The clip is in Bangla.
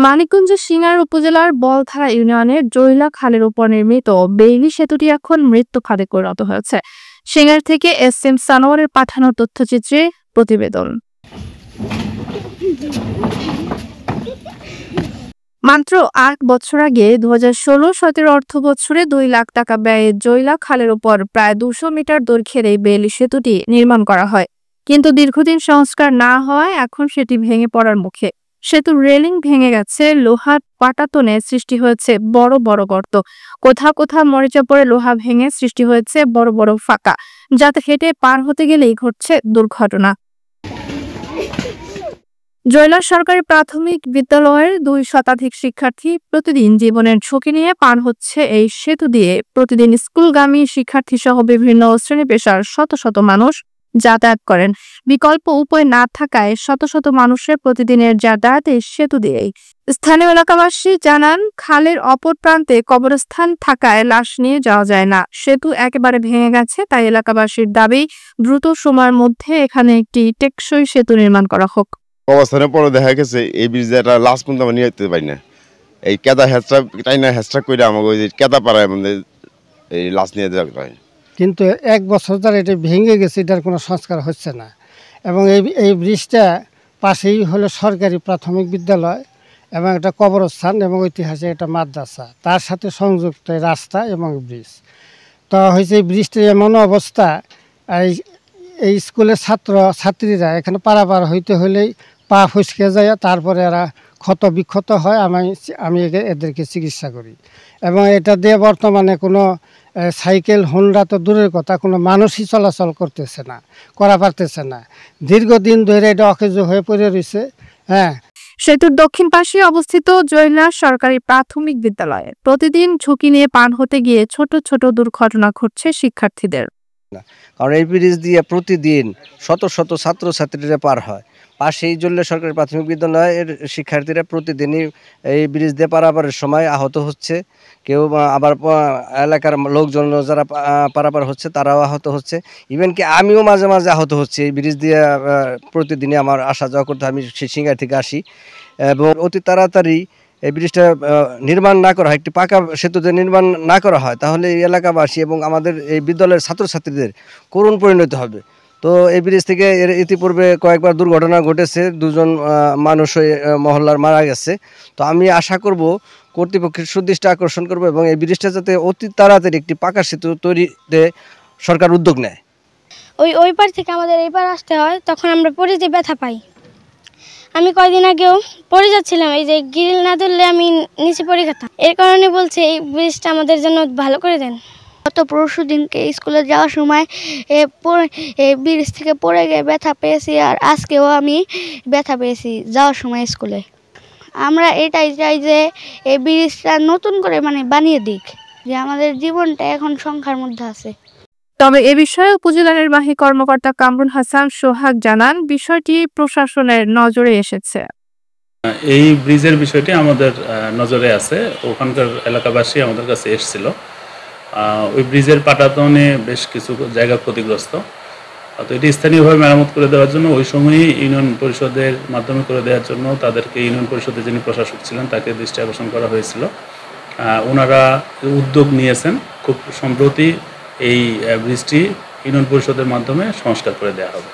মানিকগঞ্জের সিঙ্গার উপজেলার বলধারা ইউনিয়নের জৈলা খালের উপর নির্মিত বেইলি সেতুটি এখন মৃত্যু খাদে পরিণত হয়েছে। সিঙ্গার থেকে এস এম সানোয়ারের পাঠানো তথ্যচিত্রে প্রতিবেদন। মাত্র ৮ বছর আগে ২০১৬-১৭ অর্থ বছরে ২ লাখ টাকা ব্যয়ে জৈলা খালের উপর প্রায় ২০০ মিটার দৈর্ঘ্যের এই বেইলি সেতুটি নির্মাণ করা হয়। কিন্তু দীর্ঘদিন সংস্কার না হওয়ায় এখন সেটি ভেঙে পড়ার মুখে। সেতুর রেলিং ভেঙে গেছে, লোহার পাটাতনে সৃষ্টি হয়েছে বড় বড় গর্ত। কোথাও কোথাও মরিচা পড়ে লোহা ভেঙে সৃষ্টি হয়েছে বড় বড় ফাঁকা, যাতে হেঁটে পার হতে গেলেই ঘটছে দুর্ঘটনা। জৈলা সরকারি প্রাথমিক বিদ্যালয়ের ২ শতাধিক শিক্ষার্থী প্রতিদিন জীবনের ঝুঁকি নিয়ে পার হচ্ছে এই সেতু দিয়ে। প্রতিদিন স্কুলগামী শিক্ষার্থী সহ বিভিন্ন শ্রেণী পেশার শত শত মানুষ যাতায়াত করেন। বিকল্প উপায় না থাকায় শত শত মানুষের প্রতিদিনের যাতায়াত এই সেতু দিয়েই। স্থানীয় এলাকাবাসী জানান, খালের অপর প্রান্তে কবরস্থান থাকায় লাশ নিয়ে যাওয়া যায় না। সেতু একেবারে ভেঙে গেছে, তাই এলাকাবাসীর দাবি দ্রুত সময়ের মধ্যে এখানে একটি টেকসই সেতু নির্মাণ করা হোক। অবস্থানের পরে দেখা গেছে এই ব্রিজে একটা লাশ পর্যন্ত আমরা নিয়ে যেতে পারি না। এই কেদা হেঁচড়া টাইনা হেঁচড়া করে আমাকে ওই কেদা পাড়ায় আমাদের এই লাশ নিয়ে যেতে হয়। কিন্তু ১ বছর ধরে এটা ভেঙে গেছে, এটার কোনো সংস্কার হচ্ছে না। এবং এই ব্রিজটা পাশেই হলো সরকারি প্রাথমিক বিদ্যালয় এবং একটা কবরস্থান এবং ঐতিহাসিক একটা মাদ্রাসা, তার সাথে সংযুক্ত রাস্তা এবং ব্রিজ। তো হয়েছে এই ব্রিজটার এমন অবস্থা, এই স্কুলের ছাত্রীরা এখানে পারাপার হইতে হলেই পা ফসকে যায়, তারপরে এরা ক্ষত বিক্ষত হয়। আমি এদেরকে চিকিৎসা করি এবং এটা দিয়ে বর্তমানে কোনো সাইকেল হোন্ডা তো দূরের কথা, কোনো মানুষই চলাচল করা পারতেছে না। দীর্ঘদিন ধরে এটা অকেজ হয়ে পড়ে রয়েছে। সেতুর দক্ষিণ পাশে অবস্থিত জৈলা সরকারি প্রাথমিক বিদ্যালয়ে প্রতিদিন ঝুঁকি নিয়ে পার হতে গিয়ে ছোট ছোট দুর্ঘটনা ঘটছে শিক্ষার্থীদের। কারণ এই ব্রিজ দিয়ে প্রতিদিন শত শত ছাত্রছাত্রীরা পার হয়। পাশেই জৈলা সরকারি প্রাথমিক বিদ্যালয়ের শিক্ষার্থীরা প্রতিদিনই এই ব্রিজ দিয়ে পারাপারের সময় আহত হচ্ছে। কেউ আবার এলাকার লোকজন যারা পারাপার হচ্ছে তারাও আহত হচ্ছে। ইভেন কি আমিও মাঝে মাঝে আহত হচ্ছে। এই ব্রিজ দিয়ে প্রতিদিনই আমার আসা যাওয়া করতে, আমি সিঙ্গার থেকে আসি। এবং অতি তাড়াতাড়ি এই ব্রিজটা নির্মাণ না করা হয়, একটি পাকা সেতুতে নির্মাণ না করা হয়, তাহলে এই এলাকাবাসী এবং আমাদের এই বিদ্যালয়ের ছাত্রছাত্রীদের করুণ পরিণতি হবে। তো এই ব্রিজ থেকে ইতিপূর্বে কয়েকবার দুর্ঘটনা ঘটেছে, ২ জন মানুষ মহল্লার মারা গেছে। তো আমি আশা করব কর্তৃপক্ষের সুদৃষ্টি আকর্ষণ করব এবং এই ব্রিজটা যাতে অতি তাড়াতাড়ি একটি পাকা সেতু তৈরিতে সরকার উদ্যোগ নেয়। ওই পার থেকে আমাদের এই পার আসতে হয়, তখন আমরা পড়ে যে ব্যথা পাই। আমি কয়দিন আগেও পড়ে যাচ্ছিলাম, এই যে গ্রিল না ধরলে আমি নিচে পড়ে যেতাম। এর কারণে বলছে এই ব্রিজটা আমাদের জন্য ভালো করে দেন। গত পরশু দিনকে স্কুলে যাওয়ার সময় ব্রিজ থেকে পড়ে গিয়ে ব্যথা পেয়েছি, আর আজকেও আমি ব্যথা পেয়েছি যাওয়ার সময় স্কুলে। আমরা এটাই চাই যে এই ব্রিজটা নতুন করে বানিয়ে দিক, যে আমাদের জীবনটা এখন সংখ্যার মধ্যে আছে। তবে এ বিষয়ে উপজেলা নির্বাহী কর্মকর্তা কামরুল হাসান সোহাগ জানান, বিষয়টি প্রশাসনের নজরে এসেছে। এই ব্রিজের বিষয়টি আমাদের নজরে আছে। ওখানকার এলাকাবাসী আমাদের কাছে এসেছিল। ওই ব্রিজের পাটাতনে বেশ কিছু জায়গা ক্ষতিগ্রস্ত, তো এটি স্থানীয়ভাবে মেরামত করে দেওয়ার জন্য ওই সময়ই ইউনিয়ন পরিষদের মাধ্যমে করে দেওয়ার জন্য তাদেরকে ইউনিয়ন পরিষদের যিনি প্রশাসক ছিলেন তাকে দৃষ্টি আকর্ষণ করা হয়েছিল। ওনারা উদ্যোগ নিয়েছেন, খুব সম্প্রতি এই ব্রিজটি ইউনিয়ন পরিষদের মাধ্যমে সংস্কার করে দেওয়া হবে।